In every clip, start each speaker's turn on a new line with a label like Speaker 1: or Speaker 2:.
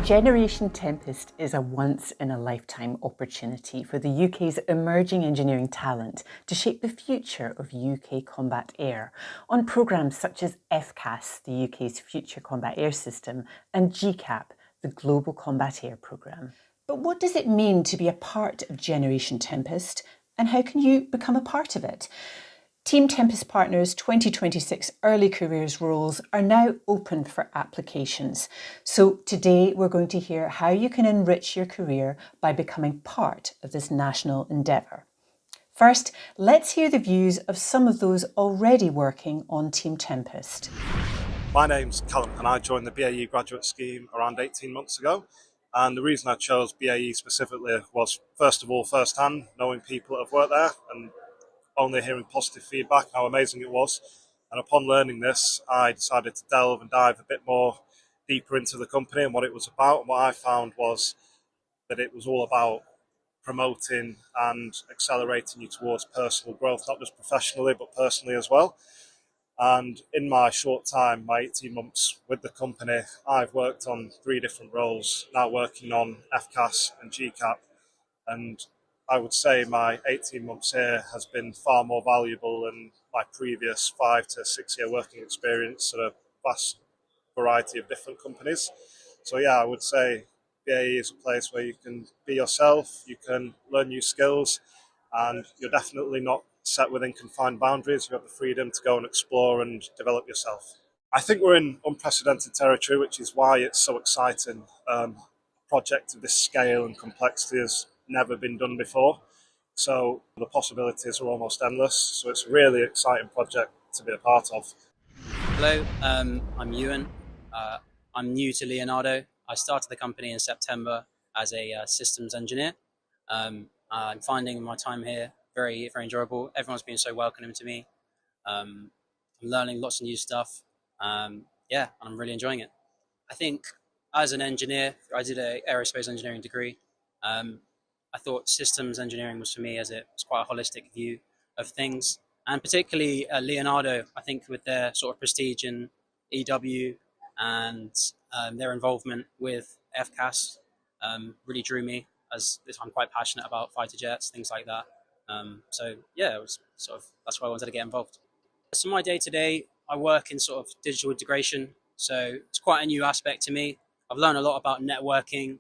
Speaker 1: Generation Tempest is a once-in-a-lifetime opportunity for the UK's emerging engineering talent to shape the future of UK combat air on programmes such as FCAS, the UK's Future Combat Air System, and GCAP, the Global Combat Air Programme. But what does it mean to be a part of Generation Tempest, and how can you become a part of it? Team Tempest Partners 2026 Early Careers roles are now open for applications. So today we're going to hear how you can enrich your career by becoming part of this national endeavour. First, let's hear the views of some of those already working on Team Tempest.
Speaker 2: My name's Callum and I joined the BAE graduate scheme around 18 months ago. And the reason I chose BAE specifically was, first of all, firsthand, knowing people that have worked there and only hearing positive feedback, how amazing it was. And upon learning this, I decided to delve and dive a bit more deeper into the company and what it was about. And what I found was that it was all about promoting and accelerating you towards personal growth, not just professionally, but personally as well. And in my short time, my 18 months with the company, I've worked on 3 different roles, now working on FCAS and GCAP. And I would say my 18 months here has been far more valuable than my previous 5 to 6 year working experience at a vast variety of different companies. So yeah, I would say BAE is a place where you can be yourself, you can learn new skills, and you're definitely not set within confined boundaries. You have the freedom to go and explore and develop yourself. I think we're in unprecedented territory, which is why it's so exciting. A project of this scale and complexity has never been done before, so the possibilities are almost endless. So it's a really exciting project to be a part of.
Speaker 3: Hello, I'm Ewan. I'm new to Leonardo. I started the company in September as a systems engineer. I'm finding my time here very, very enjoyable. Everyone's been so welcoming to me. I'm learning lots of new stuff. And I'm really enjoying it. I think as an engineer, I did an aerospace engineering degree. I thought systems engineering was for me, as it's quite a holistic view of things. And particularly Leonardo, I think with their sort of prestige in EW and their involvement with FCAS really drew me, as I'm quite passionate about fighter jets, things like that. It was that's why I wanted to get involved. So my day-to-day, I work in sort of digital integration. So it's quite a new aspect to me. I've learned a lot about networking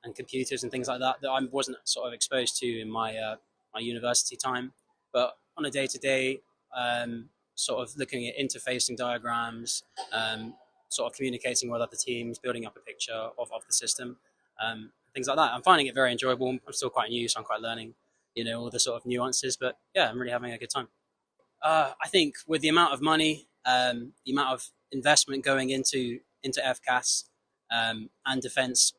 Speaker 3: and computers and things like that I wasn't sort of exposed to in my my university time. But on a day-to-day, sort of looking at interfacing diagrams, sort of communicating with other teams, building up a picture of the system, things like that. I'm finding it very enjoyable. I'm still quite new, so I'm quite learning, all the sort of nuances. But yeah, I'm really having a good time. I think with the amount of money, the amount of investment going into FCAS and defence,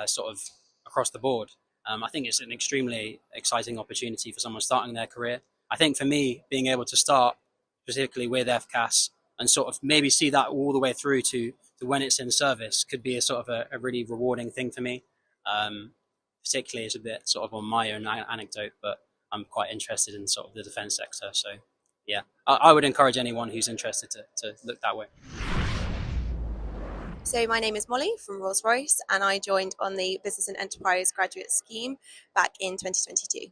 Speaker 3: sort of across the board, I think it's an extremely exciting opportunity for someone starting their career. I think for me, being able to start specifically with FCAS and sort of maybe see that all the way through to when it's in service could be a sort of a really rewarding thing for me. Particularly, it's a bit sort of on my own anecdote, but I'm quite interested in sort of the defence sector. So yeah, I would encourage anyone who's interested to look that way.
Speaker 4: So my name is Molly from Rolls-Royce, and I joined on the Business and Enterprise Graduate Scheme back in 2022.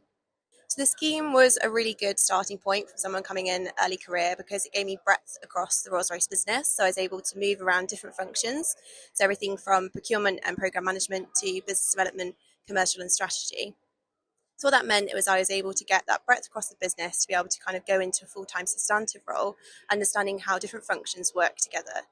Speaker 4: So the scheme was a really good starting point for someone coming in early career because it gave me breadth across the Rolls-Royce business. So I was able to move around different functions. So everything from procurement and program management to business development, commercial and strategy. So what that meant was I was able to get that breadth across the business to be able to kind of go into a full-time substantive role, understanding how different functions work together.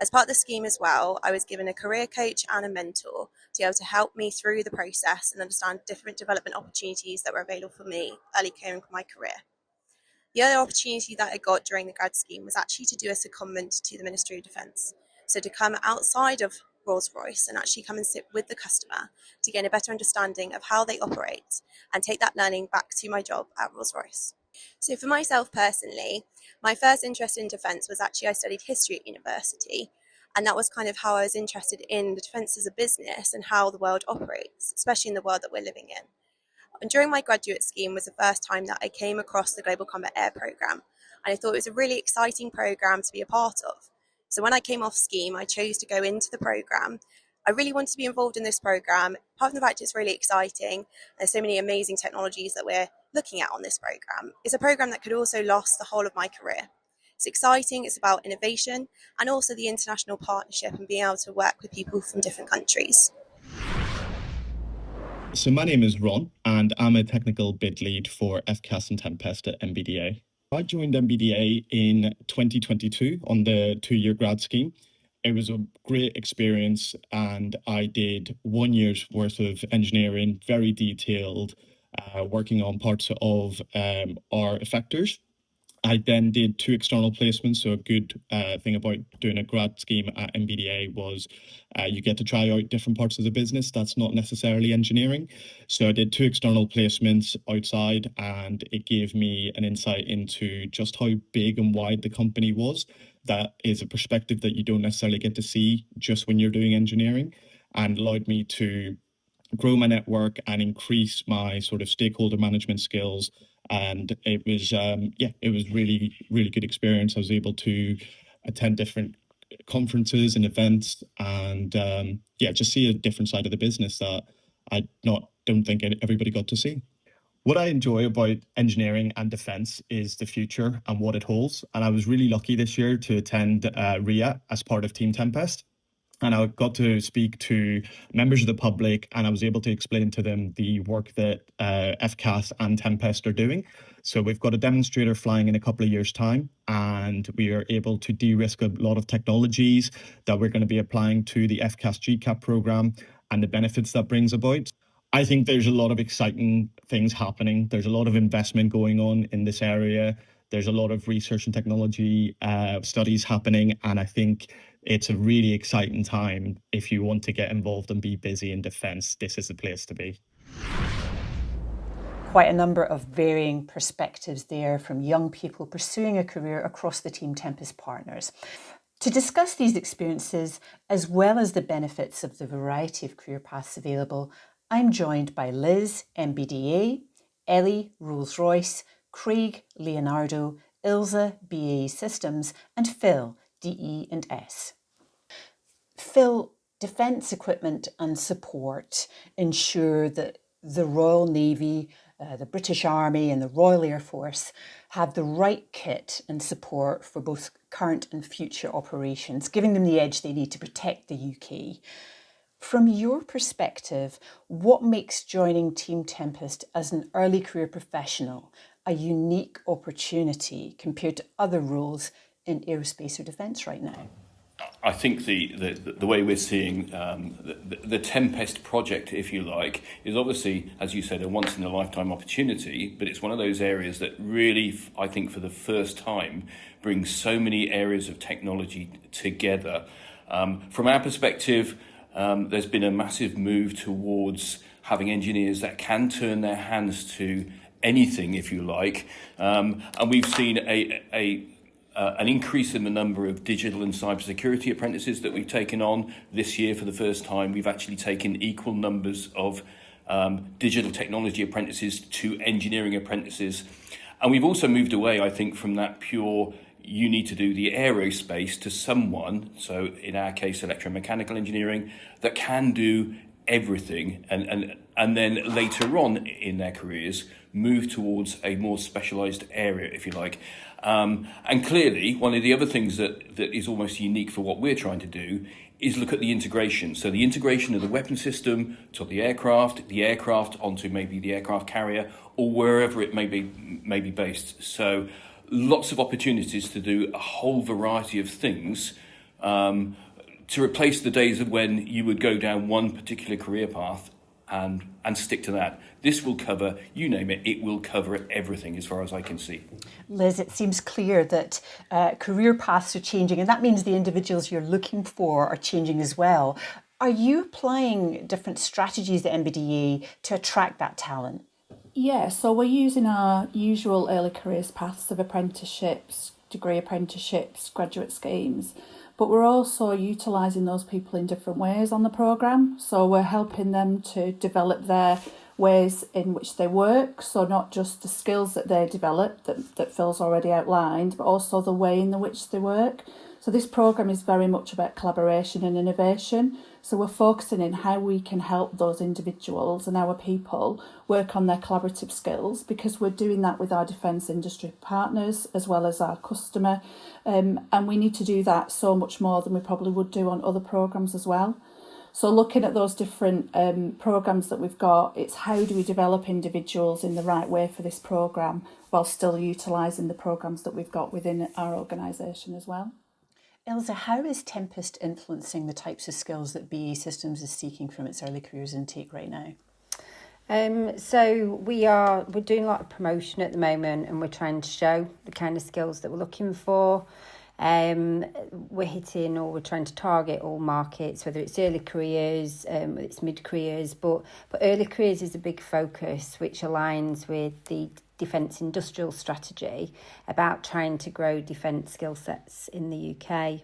Speaker 4: As part of the scheme as well, I was given a career coach and a mentor to be able to help me through the process and understand different development opportunities that were available for me early in my career. The other opportunity that I got during the grad scheme was actually to do a secondment to the Ministry of Defence. So to come outside of Rolls-Royce and actually come and sit with the customer to gain a better understanding of how they operate and take that learning back to my job at Rolls-Royce. So for myself personally, my first interest in defence was actually I studied history at university, and that was kind of how I was interested in the defence as a business and how the world operates, especially in the world that we're living in. And during my graduate scheme was the first time that I came across the Global Combat Air Programme, and I thought it was a really exciting programme to be a part of. So when I came off scheme, I chose to go into the programme I really wanted to be involved in this programme, apart from the fact it's really exciting. There's so many amazing technologies that we're looking at on this programme. It's a programme that could also last the whole of my career. It's exciting, it's about innovation, and also the international partnership and being able to work with people from different countries.
Speaker 5: So my name is Ron, and I'm a technical bid lead for FCAS and Tempest at MBDA. I joined MBDA in 2022 on the 2-year grad scheme. It was a great experience, and I did 1 year's worth of engineering, very detailed, working on parts of our effectors. I then did 2 external placements. So a good thing about doing a grad scheme at MBDA was you get to try out different parts of the business. That's not necessarily engineering. So I did 2 external placements outside, and it gave me an insight into just how big and wide the company was. That is a perspective that you don't necessarily get to see just when you're doing engineering, and allowed me to grow my network and increase my sort of stakeholder management skills. And it was, it was really, really good experience. I was able to attend different conferences and events, and just see a different side of the business that I don't think everybody got to see. What I enjoy about engineering and defence is the future and what it holds. And I was really lucky this year to attend RIA as part of Team Tempest. And I got to speak to members of the public, and I was able to explain to them the work that FCAS and Tempest are doing. So we've got a demonstrator flying in a couple of years' time, and we are able to de-risk a lot of technologies that we're going to be applying to the FCAS GCAP program and the benefits that brings about. I think there's a lot of exciting things happening. There's a lot of investment going on in this area. There's a lot of research and technology studies happening, and I think it's a really exciting time. If you want to get involved and be busy in defence, this is the place to be.
Speaker 1: Quite a number of varying perspectives there from young people pursuing a career across the Team Tempest partners. To discuss these experiences, as well as the benefits of the variety of career paths available, I'm joined by Liz, MBDA, Ellie, Rolls-Royce, Craig, Leonardo, Ilse, BAE Systems, and Phil, DE&S. Phil, defence equipment and support ensure that the Royal Navy, the British Army and the Royal Air Force have the right kit and support for both current and future operations, giving them the edge they need to protect the UK. From your perspective, what makes joining Team Tempest as an early career professional a unique opportunity compared to other roles in aerospace or defence right now?
Speaker 6: I think the way we're seeing the Tempest project, if you like, is obviously, as you said, a once-in-a-lifetime opportunity, but it's one of those areas that really, I think, for the first time, brings so many areas of technology together. From our perspective, there's been a massive move towards having engineers that can turn their hands to anything, if you like, and we've seen an increase in the number of digital and cybersecurity apprentices that we've taken on this year. For the first time, we've actually taken equal numbers of digital technology apprentices to engineering apprentices. And we've also moved away, I think, from that pure, you need to do the aerospace, to someone, so in our case, electromechanical engineering, that can do everything, and then later on in their careers move towards a more specialised area, if you like. And clearly, one of the other things that is almost unique for what we're trying to do is look at the integration. So the integration of the weapon system to the aircraft onto maybe the aircraft carrier, or wherever it may be based. So lots of opportunities to do a whole variety of things, to replace the days of when you would go down one particular career path and stick to that. This will cover, you name it, it will cover everything as far as I can see.
Speaker 1: Liz, it seems clear that career paths are changing, and that means the individuals you're looking for are changing as well. Are you applying different strategies at MBDA to attract that talent?
Speaker 7: Yeah, so we're using our usual early careers paths of apprenticeships, degree apprenticeships, graduate schemes, but we're also utilising those people in different ways on the programme. So we're helping them to develop their ways in which they work, so not just the skills that they develop that Phil's already outlined, but also the way in which they work. So this programme is very much about collaboration and innovation. So we're focusing in how we can help those individuals and our people work on their collaborative skills, because we're doing that with our defence industry partners as well as our customer. And we need to do that so much more than we probably would do on other programmes as well. So looking at those different programmes that we've got, it's how do we develop individuals in the right way for this programme while still utilising the programmes that we've got within our organisation as well.
Speaker 1: Ilse, how is Tempest influencing the types of skills that BAE Systems is seeking from its early careers intake right now?
Speaker 8: So we're doing a lot of promotion at the moment, and we're trying to show the kind of skills that we're looking for. We're hitting, or we're trying to target all markets, whether it's early careers, whether it's mid-careers, but early careers is a big focus, which aligns with the defence industrial strategy about trying to grow defence skill sets in the UK.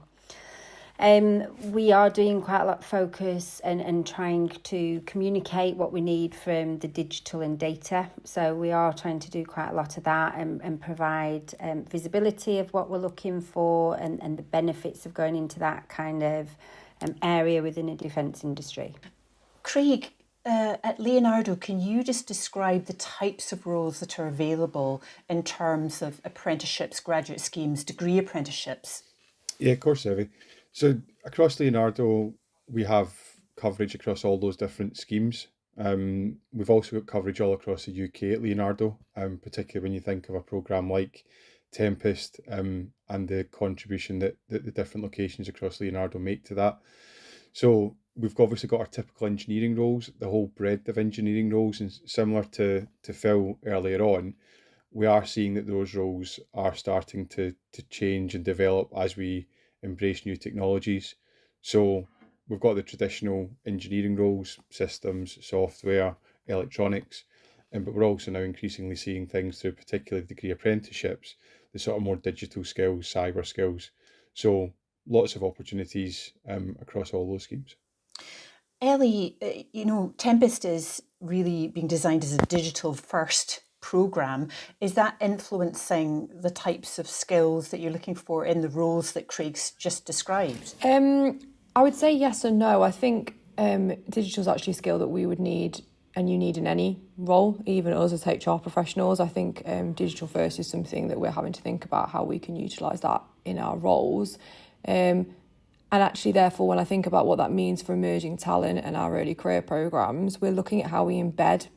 Speaker 8: We are doing quite a lot of focus and trying to communicate what we need from the digital and data. So we are trying to do quite a lot of that and provide visibility of what we're looking for and the benefits of going into that kind of area within a defence industry.
Speaker 1: Craig, at Leonardo, can you just describe the types of roles that are available in terms of apprenticeships, graduate schemes, degree apprenticeships?
Speaker 9: Yeah, of course, Zevi. So across Leonardo, we have coverage across all those different schemes. We've also got coverage all across the UK at Leonardo, particularly when you think of a programme like Tempest and the contribution that the different locations across Leonardo make to that. So we've obviously got our typical engineering roles, the whole breadth of engineering roles, and similar to Phil earlier on, we are seeing that those roles are starting to change and develop as we embrace new technologies. So we've got the traditional engineering roles, systems, software, electronics, but we're also now increasingly seeing things through particularly degree apprenticeships, the sort of more digital skills, cyber skills. So lots of opportunities across all those schemes.
Speaker 1: Ellie, Tempest is really being designed as a digital first programme. Is that influencing the types of skills that you're looking for in the roles that Craig's just described?
Speaker 10: I would say yes and no. I think digital is actually a skill that we would need, and you need in any role, even us as HR professionals. I think digital first is something that we're having to think about how we can utilise that in our roles. And actually, therefore, when I think about what that means for emerging talent and our early career programmes, we're looking at how we embed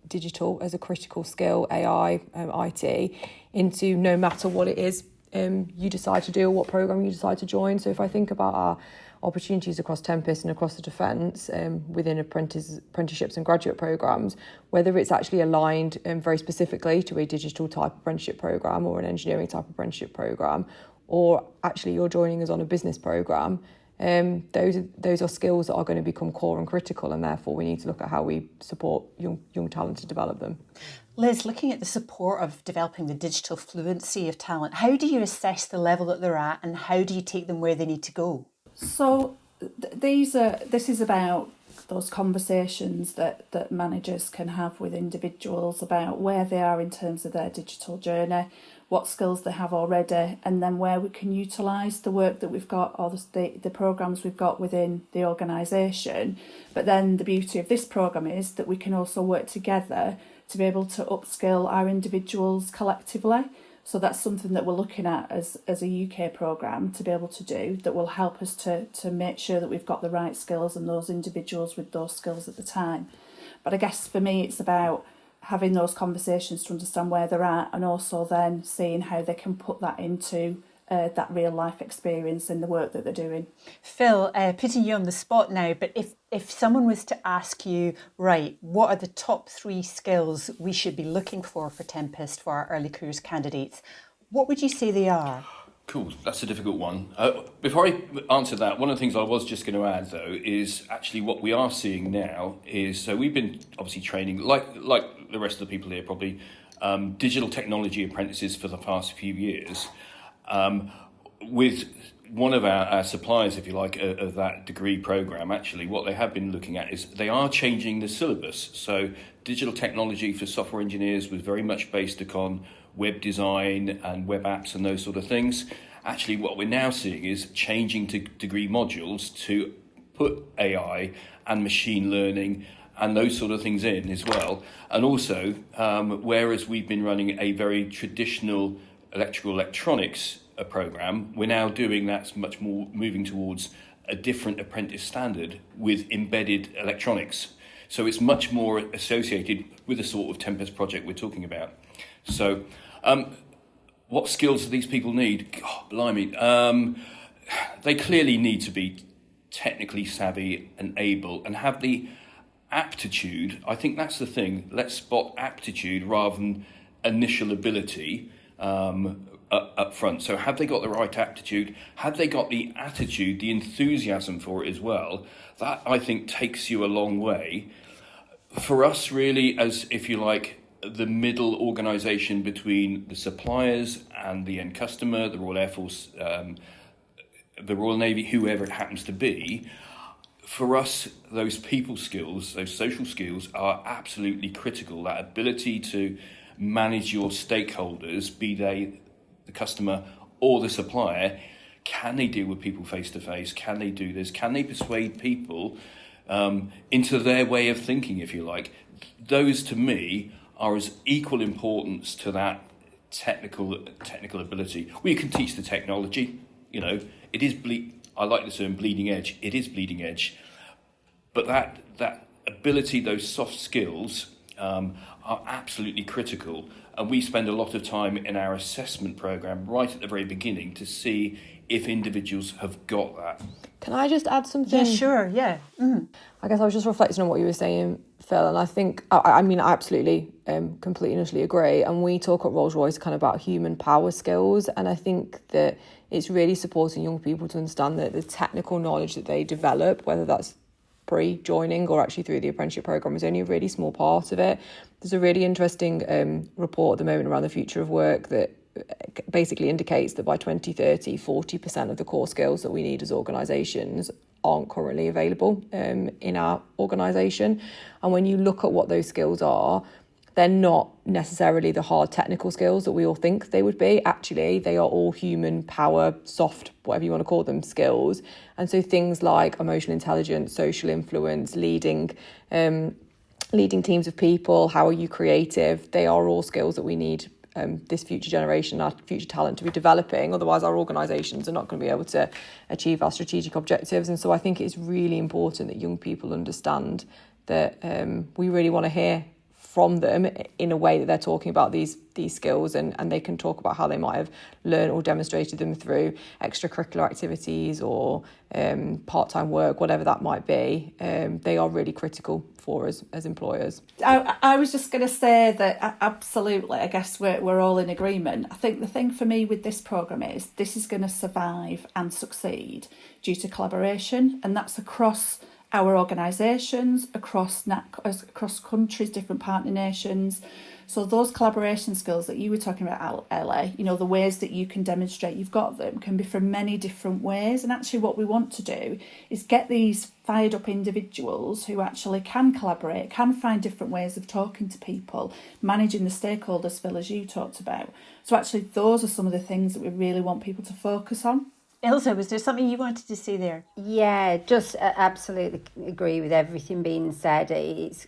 Speaker 10: digital as a critical skill, AI, IT, into no matter what it is you decide to do or what programme you decide to join. So if I think about our opportunities across Tempest and across the defence within apprenticeships and graduate programmes, whether it's actually aligned very specifically to a digital type apprenticeship programme or an engineering type apprenticeship programme, or actually you're joining us on a business programme, those are skills that are going to become core and critical, and therefore we need to look at how we support young talent to develop them.
Speaker 1: Liz, looking at the support of developing the digital fluency of talent, how do you assess the level that they're at and how do you take them where they need to go?
Speaker 7: So this is about those conversations that managers can have with individuals about where they are in terms of their digital journey, what skills they have already, and then where we can utilise the work that we've got or the programmes we've got within the organisation. But then the beauty of this programme is that we can also work together to be able to upskill our individuals collectively. So that's something that we're looking at as a UK programme to be able to do, that will help us to make sure that we've got the right skills and those individuals with those skills at the time. But I guess for me it's about having those conversations to understand where they're at, and also then seeing how they can put that into that real life experience in the work that they're doing.
Speaker 1: Phil, putting you on the spot now, but if someone was to ask you, right, what are the top 3 skills we should be looking for Tempest for our early careers candidates, what would you say they are?
Speaker 6: Cool, that's a difficult one. Before I answer that, one of the things I was just going to add, though, is actually what we are seeing now is, so we've been obviously training, like the rest of the people here probably, digital technology apprentices for the past few years. with one of our suppliers, if you like, of that degree programme, actually, what they have been looking at is they are changing the syllabus. So digital technology for software engineers was very much based upon web design and web apps and those sort of things. Actually, what we're now seeing is changing to degree modules to put AI and machine learning and those sort of things in as well. And also, whereas we've been running a very traditional electrical electronics program, we're now doing that's much more moving towards a different apprentice standard with embedded electronics. So it's much more associated with the sort of Tempest project we're talking about. So what skills do these people need? God, blimey. They clearly need to be technically savvy and able and have the aptitude. I think that's the thing. Let's spot aptitude rather than initial ability up front. So have they got the right aptitude? Have they got the attitude, the enthusiasm for it as well? That, I think, takes you a long way. For us, really, as, if you like, the middle organisation between the suppliers and the end customer, the Royal Air Force, the Royal Navy, whoever it happens to be, for us, those people skills, those social skills are absolutely critical. That ability to manage your stakeholders, be they the customer or the supplier. Can they deal with people face to face? Can they do this? Can they persuade people into their way of thinking, if you like? Those, to me, are as equal importance to that technical ability. We can teach the technology, you know, it is I like the term bleeding edge. It is bleeding edge, but that ability, those soft skills, are absolutely critical. And we spend a lot of time in our assessment program right at the very beginning to see if individuals have got that.
Speaker 10: Can I just add something?
Speaker 1: Yeah, sure, yeah. Mm.
Speaker 10: I guess I was just reflecting on what you were saying, Phil, and I think, I mean, I absolutely completely and utterly agree. And we talk at Rolls-Royce kind of about human power skills, and I think that it's really supporting young people to understand that the technical knowledge that they develop, whether that's pre-joining or actually through the apprenticeship programme, is only a really small part of it. There's a really interesting report at the moment around the future of work that basically indicates that by 2030, 40% of the core skills that we need as organisations aren't currently available in our organisation. And when you look at what those skills are, they're not necessarily the hard technical skills that we all think they would be. Actually, they are all human power, soft, whatever you want to call them, skills. And so things like emotional intelligence, social influence, leading teams of people, how are you creative, they are all skills that we need this future generation, our future talent, to be developing. Otherwise, our organisations are not going to be able to achieve our strategic objectives. And so I think it's really important that young people understand that we really want to hear from them in a way that they're talking about these skills, and they can talk about how they might have learned or demonstrated them through extracurricular activities or part-time work, whatever that might be. They are really critical for us as employers.
Speaker 7: I was just going to say that absolutely, I guess we're all in agreement. I think the thing for me with this programme is this is going to survive and succeed due to collaboration, and that's across our organisations, across countries, different partner nations. So those collaboration skills that you were talking about, Ella, you know, the ways that you can demonstrate you've got them can be from many different ways. And actually what we want to do is get these fired up individuals who actually can collaborate, can find different ways of talking to people, managing the stakeholders, Phil, as you talked about. So actually those are some of the things that we really want people to focus on.
Speaker 1: Ilse, was there something you wanted to say there?
Speaker 8: Yeah, just absolutely agree with everything being said. It's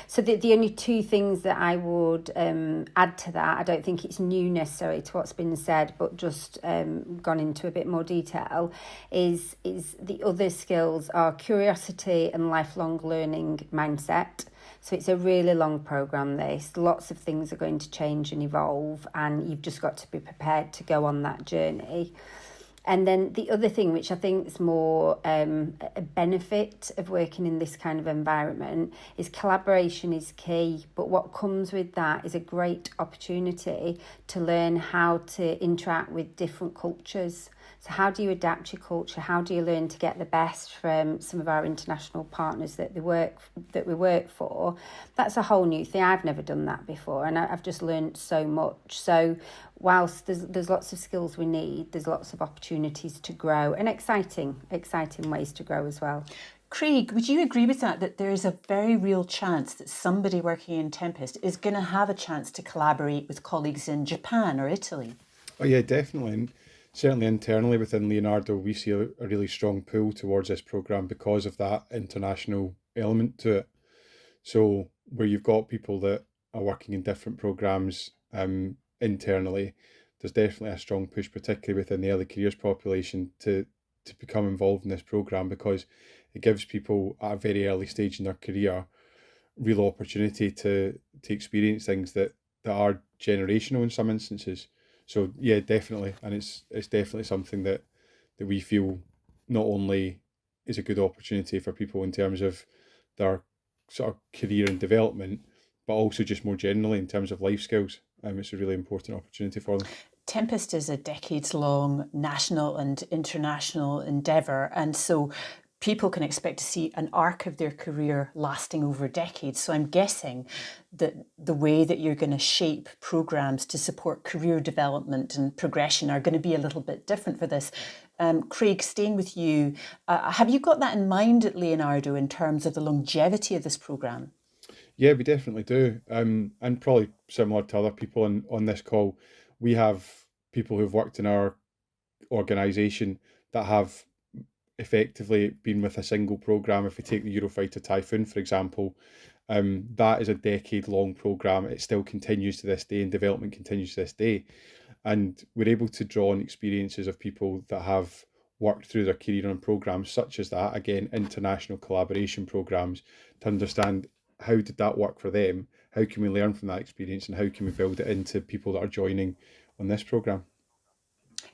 Speaker 8: so the only two things that I would add to that, I don't think it's new necessarily to what's been said, but just gone into a bit more detail, is the other skills are curiosity and lifelong learning mindset. So it's a really long programme, this. Lots of things are going to change and evolve, and you've just got to be prepared to go on that journey. And then the other thing, which I think is more a benefit of working in this kind of environment, is collaboration is key. But what comes with that is a great opportunity to learn how to interact with different cultures. So how do you adapt your culture? How do you learn to get the best from some of our international partners that we work for? That's a whole new thing. I've never done that before, and I've just learned so much. So whilst there's lots of skills we need, there's lots of opportunities to grow and exciting ways to grow as well.
Speaker 1: Craig, would you agree with that there is a very real chance that somebody working in Tempest is going to have a chance to collaborate with colleagues in Japan or Italy?
Speaker 9: Oh yeah, definitely. And certainly internally within Leonardo, we see a really strong pull towards this programme because of that international element to it. So where you've got people that are working in different programmes internally, there's definitely a strong push, particularly within the early careers population, to become involved in this programme, because it gives people at a very early stage in their career real opportunity to experience things that are generational in some instances. So yeah, definitely, and it's definitely something that we feel not only is a good opportunity for people in terms of their sort of career and development, but also just more generally in terms of life skills. It's a really important opportunity for them.
Speaker 1: Tempest is a decades-long national and international endeavour, and so people can expect to see an arc of their career lasting over decades. So I'm guessing that the way that you're going to shape programmes to support career development and progression are going to be a little bit different for this. Craig, staying with you, have you got that in mind at Leonardo in terms of the longevity of this programme?
Speaker 9: Yeah, we definitely do. And probably similar to other people on this call, we have people who've worked in our organisation that have effectively been with a single programme. If we take the Eurofighter Typhoon, for example, that is a decade-long programme. It still continues to this day, and development continues to this day. And we're able to draw on experiences of people that have worked through their career on programmes such as that, again, international collaboration programmes, to understand how did that work for them, how can we learn from that experience, and how can we build it into people that are joining on this programme.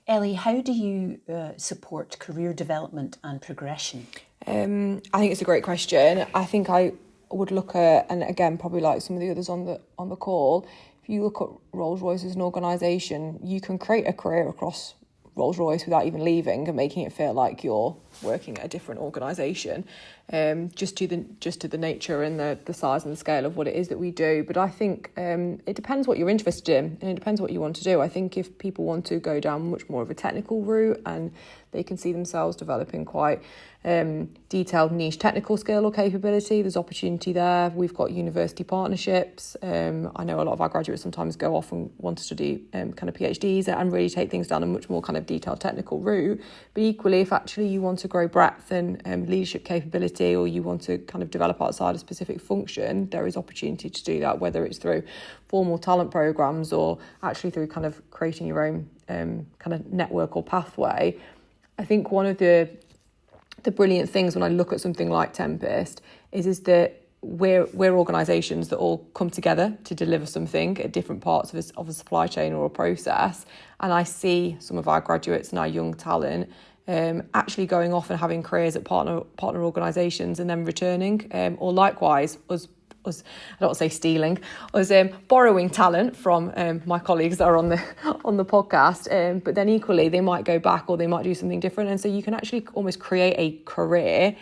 Speaker 1: Ellie, how do you support career development and progression?
Speaker 10: I think it's a great question. I think I would look at, and again, probably like some of the others on the call, if you look at Rolls-Royce as an organisation, you can create a career across Rolls-Royce without even leaving and making it feel like you're working at a different organisation, just to the nature and the size and the scale of what it is that we do. But I think it depends what you're interested in, and it depends what you want to do. I think if people want to go down much more of a technical route and they can see themselves developing quite detailed niche technical skill or capability, there's opportunity there. We've got university partnerships. I know a lot of our graduates sometimes go off and want to study kind of PhDs and really take things down a much more kind of detailed technical route. But equally, if actually you want to grow breadth and leadership capability, or you want to kind of develop outside a specific function, there is opportunity to do that, whether it's through formal talent programs or actually through kind of creating your own kind of network or pathway. I think one of the brilliant things when I look at something like Tempest is that we're organisations that all come together to deliver something at different parts of a supply chain or a process. And I see some of our graduates and our young talent actually going off and having careers at partner organisations and then returning, or likewise us I don't want to say stealing, us borrowing talent from my colleagues that are on the podcast, but then equally they might go back or they might do something different, and so you can actually almost create a career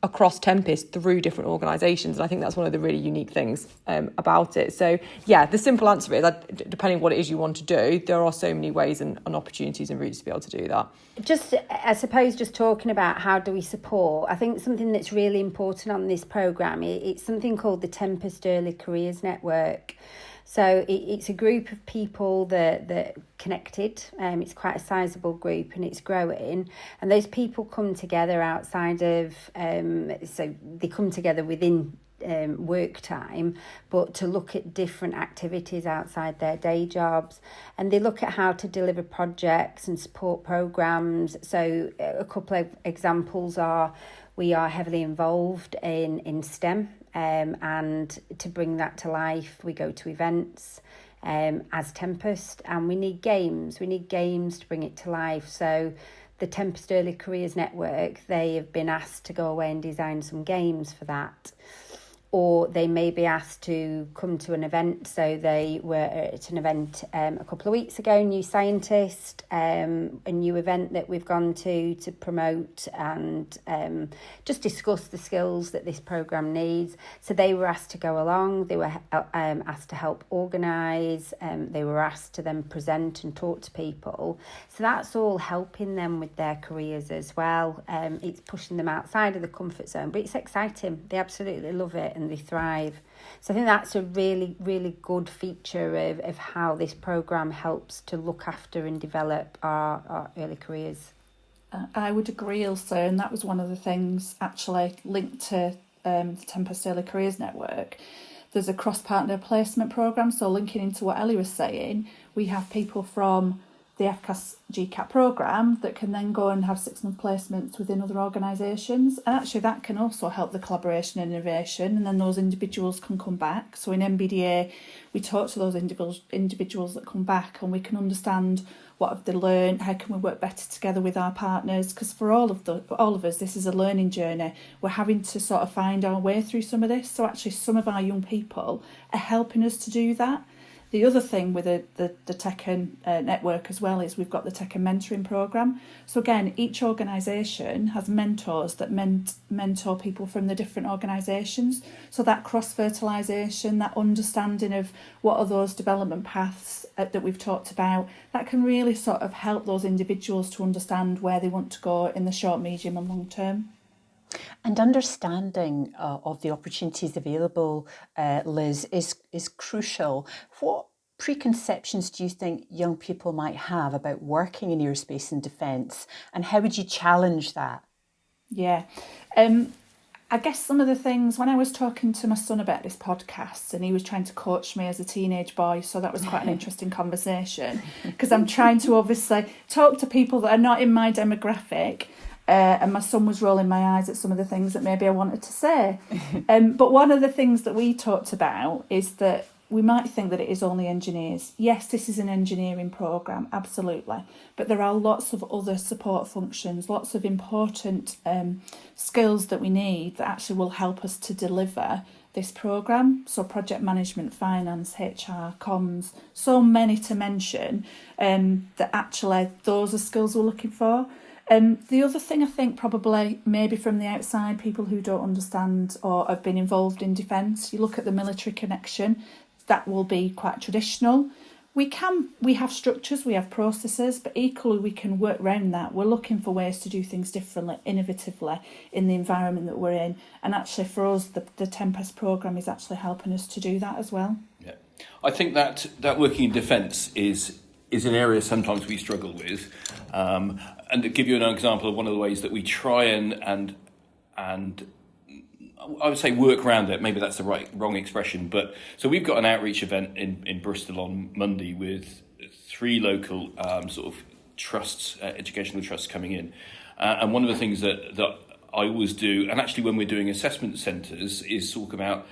Speaker 10: across Tempest through different organisations, and I think that's one of the really unique things about it. So yeah, the simple answer is that depending what it is you want to do, there are so many ways and opportunities and routes to be able to do that.
Speaker 8: Just, I suppose, just talking about how do we support, I think something that's really important on this programme, it's something called the Tempest Early Careers Network. So it's a group of people that connected. It's quite a sizable group and it's growing. And those people come together outside of, so they come together within work time, but to look at different activities outside their day jobs. And they look at how to deliver projects and support programmes. So a couple of examples are, we are heavily involved in STEM. And to bring that to life, we go to events as Tempest, and we need games. We need games to bring it to life. So the Tempest Early Careers Network, they have been asked to go away and design some games for that. or they may be asked to come to an event. So they were at an event a couple of weeks ago, New Scientist, a new event that we've gone to promote and just discuss the skills that this programme needs. So they were asked to go along, they were asked to help organise, they were asked to then present and talk to people. So that's all helping them with their careers as well. It's pushing them outside of the comfort zone, but it's exciting. They absolutely love it and they thrive. So I think that's a really, really good feature of how this programme helps to look after and develop our early careers.
Speaker 7: I would agree also, and that was one of the things actually linked to the Tempest Early Careers Network. There's a cross-partner placement programme, so linking into what Ellie was saying, we have people from the FCAS GCAP programme that can then go and have 6-month placements within other organisations, and actually that can also help the collaboration and innovation, and then those individuals can come back. So in MBDA we talk to those individuals that come back, and we can understand what have they learned, how can we work better together with our partners, because for all of us this is a learning journey. We're having to sort of find our way through some of this, so actually some of our young people are helping us to do that. The other thing with the takng network as well is we've got the takng mentoring programme. So again, each organisation has mentors that mentor people from the different organisations. So that cross-fertilisation, that understanding of what are those development paths that we've talked about, that can really sort of help those individuals to understand where they want to go in the short, medium and long term.
Speaker 1: And understanding of the opportunities available, Liz, is crucial. What preconceptions do you think young people might have about working in aerospace and defence, and how would you challenge that?
Speaker 7: Yeah, I guess some of the things, when I was talking to my son about this podcast and he was trying to coach me as a teenage boy, so that was quite an interesting conversation, because I'm trying to obviously talk to people that are not in my demographic. And my son was rolling my eyes at some of the things that maybe I wanted to say. But one of the things that we talked about is that we might think that it is only engineers. Yes, this is an engineering programme, absolutely. But there are lots of other support functions, lots of important skills that we need that actually will help us to deliver this programme. So project management, finance, HR, comms, so many to mention, that actually those are skills we're looking for. The other thing I think probably maybe from the outside, people who don't understand or have been involved in defence, you look at the military connection, that will be quite traditional. We have structures, we have processes, but equally we can work around that. We're looking for ways to do things differently, innovatively in the environment that we're in. And actually for us, the Tempest programme is actually helping us to do that as well.
Speaker 6: Yeah, I think that working in defence is an area sometimes we struggle with. And to give you an example of one of the ways that we try and I would say work around it, maybe that's the wrong expression, but so we've got an outreach event in Bristol on Monday with 3 local sort of trusts, educational trusts coming in. And one of the things that I always do, and actually when we're doing assessment centres, is talk about,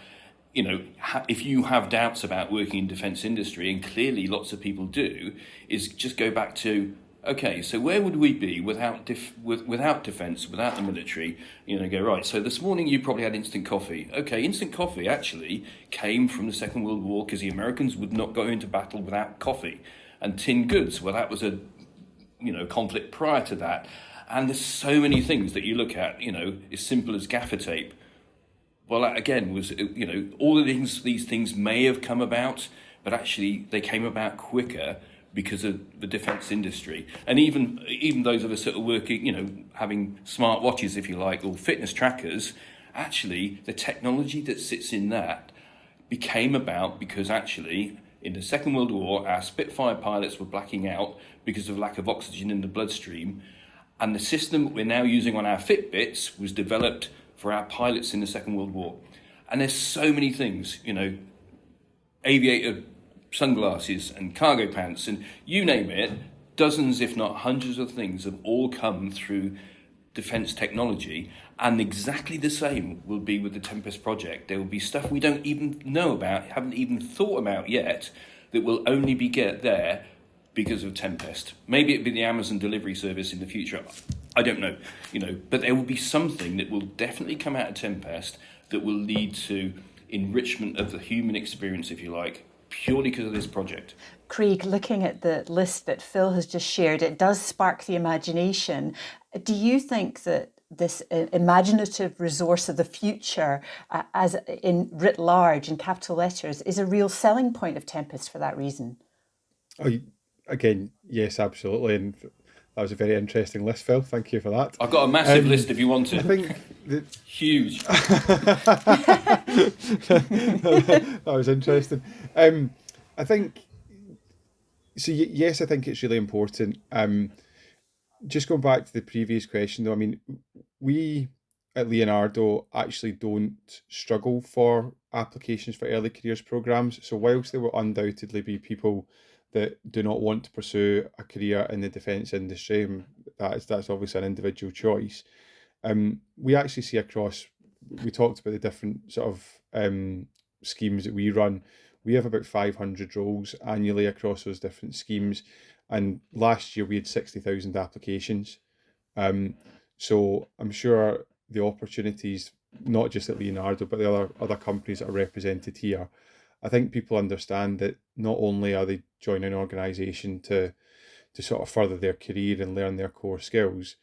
Speaker 6: you know, if you have doubts about working in defence industry, and clearly lots of people do, is just go back to, okay, so where would we be without defence, without the military? You know, go, right, so this morning you probably had instant coffee. Okay, instant coffee actually came from the Second World War because the Americans would not go into battle without coffee. And tinned goods, well, that was a, conflict prior to that. And there's so many things that you look at, as simple as gaffer tape. Well, that again was, all of these things may have come about, but actually they came about quicker because of the defence industry. And even those of us that are working, having smart watches, if you like, or fitness trackers, actually the technology that sits in that became about because actually in the Second World War, our Spitfire pilots were blacking out because of lack of oxygen in the bloodstream. And the system that we're now using on our Fitbits was developed for our pilots in the Second World War. And there's so many things, aviator sunglasses and cargo pants and you name it, dozens if not hundreds of things have all come through defence technology, and exactly the same will be with the Tempest project. There will be stuff we don't even know about, haven't even thought about yet, that will only be there because of Tempest. Maybe it'll be the Amazon delivery service in the future, I don't know, but there will be something that will definitely come out of Tempest that will lead to enrichment of the human experience, if you like, purely because of this project.
Speaker 1: Craig, looking at the list that Phil has just shared, it does spark the imagination. Do you think that this imaginative resource of the future, as in writ large in capital letters, is a real selling point of Tempest for that reason?
Speaker 9: Oh, again, yes, absolutely. And that was a very interesting list, Phil. Thank you for that.
Speaker 6: I've got a massive list if you want it.
Speaker 9: I think
Speaker 6: huge.
Speaker 9: That was interesting. I think so. Yes, I think it's really important. Just going back to the previous question, though, I mean, we at Leonardo actually don't struggle for applications for early careers programs. So whilst there will undoubtedly be people that do not want to pursue a career in the defence industry, and that's obviously an individual choice. We actually see across, we talked about the different sort of schemes that we run. We have about 500 roles annually across those different schemes. And last year we had 60,000 applications. So I'm sure the opportunities, not just at Leonardo, but the other companies that are represented here, I think people understand that not only are they joining an organisation to sort of further their career and learn their core skills,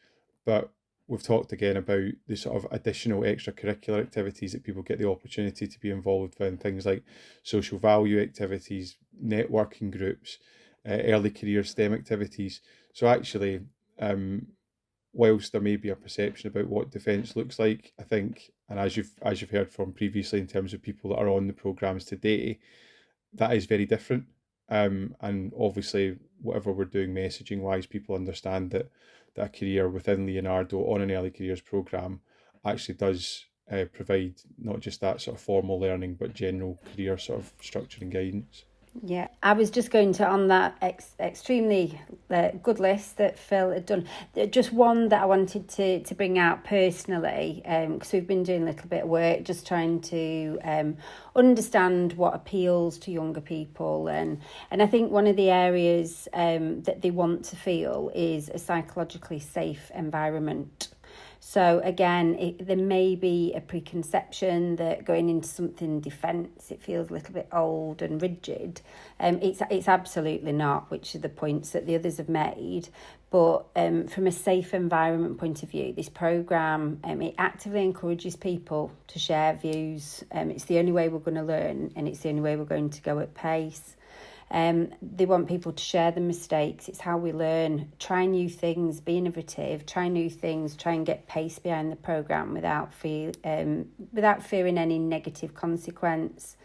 Speaker 9: but we've talked again about the sort of additional extracurricular activities that people get the opportunity to be involved in, things like social value activities, networking groups, early career STEM activities. So actually, whilst there may be a perception about what defence looks like, I think, and as you've heard from previously in terms of people that are on the programmes today, that is very different. And obviously, whatever we're doing messaging wise, people understand that a career within Leonardo on an early careers programme actually does provide not just that sort of formal learning, but general career sort of structure and guidance.
Speaker 8: Yeah, I was just going to, on that extremely good list that Phil had done, just one that I wanted to bring out personally, because we've been doing a little bit of work just trying to understand what appeals to younger people. And I think one of the areas that they want to feel is a psychologically safe environment. So again, there may be a preconception that going into something defence, it feels a little bit old and rigid. It's absolutely not, which are the points that the others have made. But from a safe environment point of view, this programme, it actively encourages people to share views. It's the only way we're going to learn, and it's the only way we're going to go at pace. They want people to share the mistakes. It's how we learn. Try new things, be innovative, try new things, try and get pace behind the programme without fearing any negative consequence.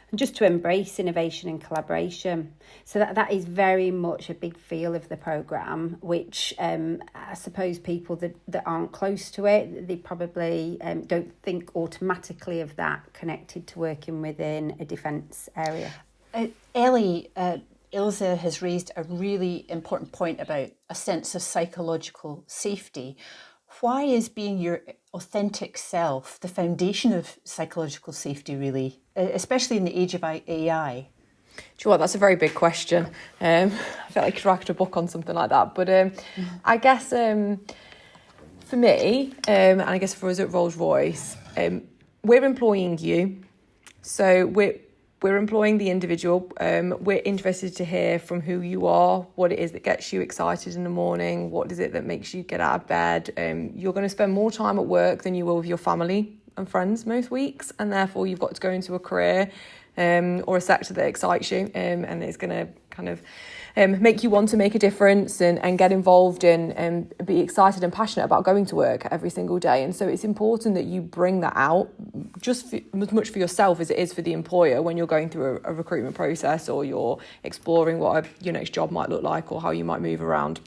Speaker 8: And just to embrace innovation and collaboration. So that is very much a big feel of the programme, which I suppose people that aren't close to it, they probably don't think automatically of that connected to working within a defence area.
Speaker 1: Ellie, Ilse has raised a really important point about a sense of psychological safety. Why is being your authentic self the foundation of psychological safety, really, especially in the age of AI?
Speaker 10: Do you know what, that's a very big question. I felt like I could write a book on something like that. But I guess for me, and I guess for us at Rolls-Royce, we're employing you. So we're employing the individual. We're interested to hear from who you are, what it is that gets you excited in the morning, what is it that makes you get out of bed. You're going to spend more time at work than you will with your family and friends most weeks, and therefore you've got to go into a career or a sector that excites you, and it's going to kind of make you want to make a difference and get involved in and be excited and passionate about going to work every single day. And so it's important that you bring that out just as much for yourself as it is for the employer when you're going through a recruitment process or you're exploring what your next job might look like or how you might move around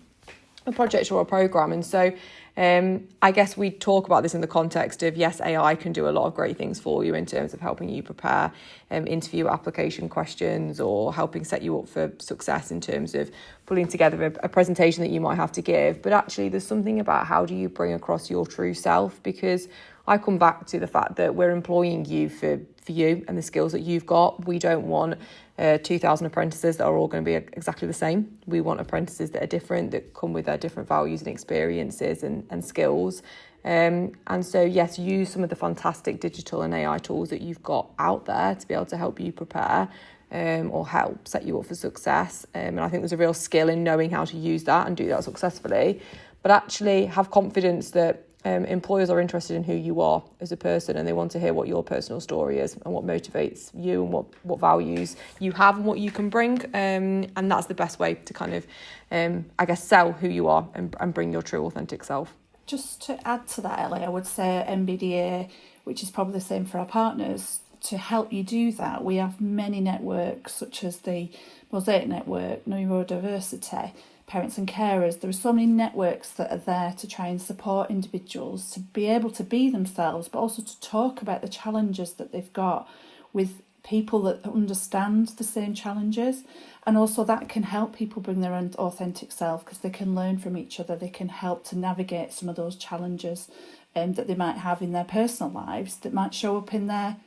Speaker 10: a project or a programme. And so I guess we talk about this in the context of, yes, AI can do a lot of great things for you in terms of helping you prepare interview application questions or helping set you up for success in terms of pulling together a presentation that you might have to give. But actually there's something about how do you bring across your true self, because I come back to the fact that we're employing you for you and the skills that you've got. We don't want 2,000 apprentices that are all going to be exactly the same. We want apprentices that are different, that come with their different values and experiences and skills. And so, yes, use some of the fantastic digital and AI tools that you've got out there to be able to help you prepare or help set you up for success. And I think there's a real skill in knowing how to use that and do that successfully. But actually have confidence that employers are interested in who you are as a person, and they want to hear what your personal story is and what motivates you and what values you have and what you can bring. And that's the best way to kind of, I guess, sell who you are and bring your true authentic self.
Speaker 7: Just to add to that, Ellie, I would say MBDA, which is probably the same for our partners, to help you do that, we have many networks such as the Mosaic Network, Neurodiversity, Parents and Carers. There are so many networks that are there to try and support individuals to be able to be themselves, but also to talk about the challenges that they've got with people that understand the same challenges. And also that can help people bring their own authentic self, because they can learn from each other. They can help to navigate some of those challenges that they might have in their personal lives that might show up in their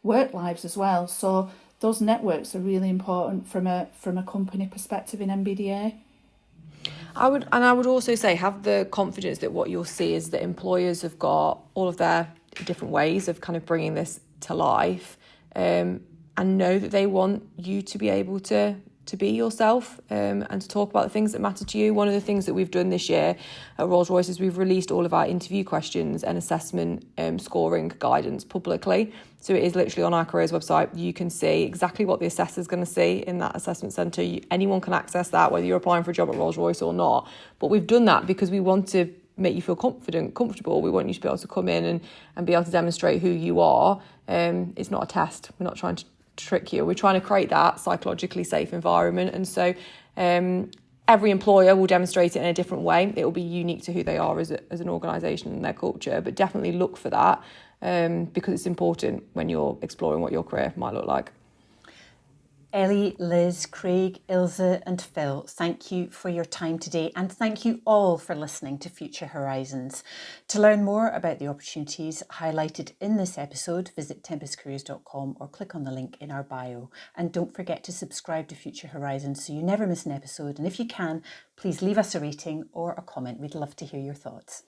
Speaker 7: work lives as well. So those networks are really important from a company perspective in MBDA.
Speaker 10: I would also say have the confidence that what you'll see is that employers have got all of their different ways of kind of bringing this to life, and know that they want you to be able to be yourself and to talk about the things that matter to you. One of the things that we've done this year at Rolls-Royce is we've released all of our interview questions and assessment scoring guidance publicly. So it is literally on our careers website. You can see exactly what the assessor's going to see in that assessment centre. Anyone can access that, whether you're applying for a job at Rolls-Royce or not. But we've done that because we want to make you feel comfortable. We want you to be able to come in and be able to demonstrate who you are. It's not a test. We're not trying to trick you. We're trying to create that psychologically safe environment. And so every employer will demonstrate it in a different way. It will be unique to who they are as an organisation and their culture. But definitely look for that because it's important when you're exploring what your career might look like.
Speaker 1: Ellie, Liz, Craig, Ilse and Phil, thank you for your time today, and thank you all for listening to Future Horizons. To learn more about the opportunities highlighted in this episode, visit tempestcareers.com or click on the link in our bio. And don't forget to subscribe to Future Horizons so you never miss an episode. And if you can, please leave us a rating or a comment. We'd love to hear your thoughts.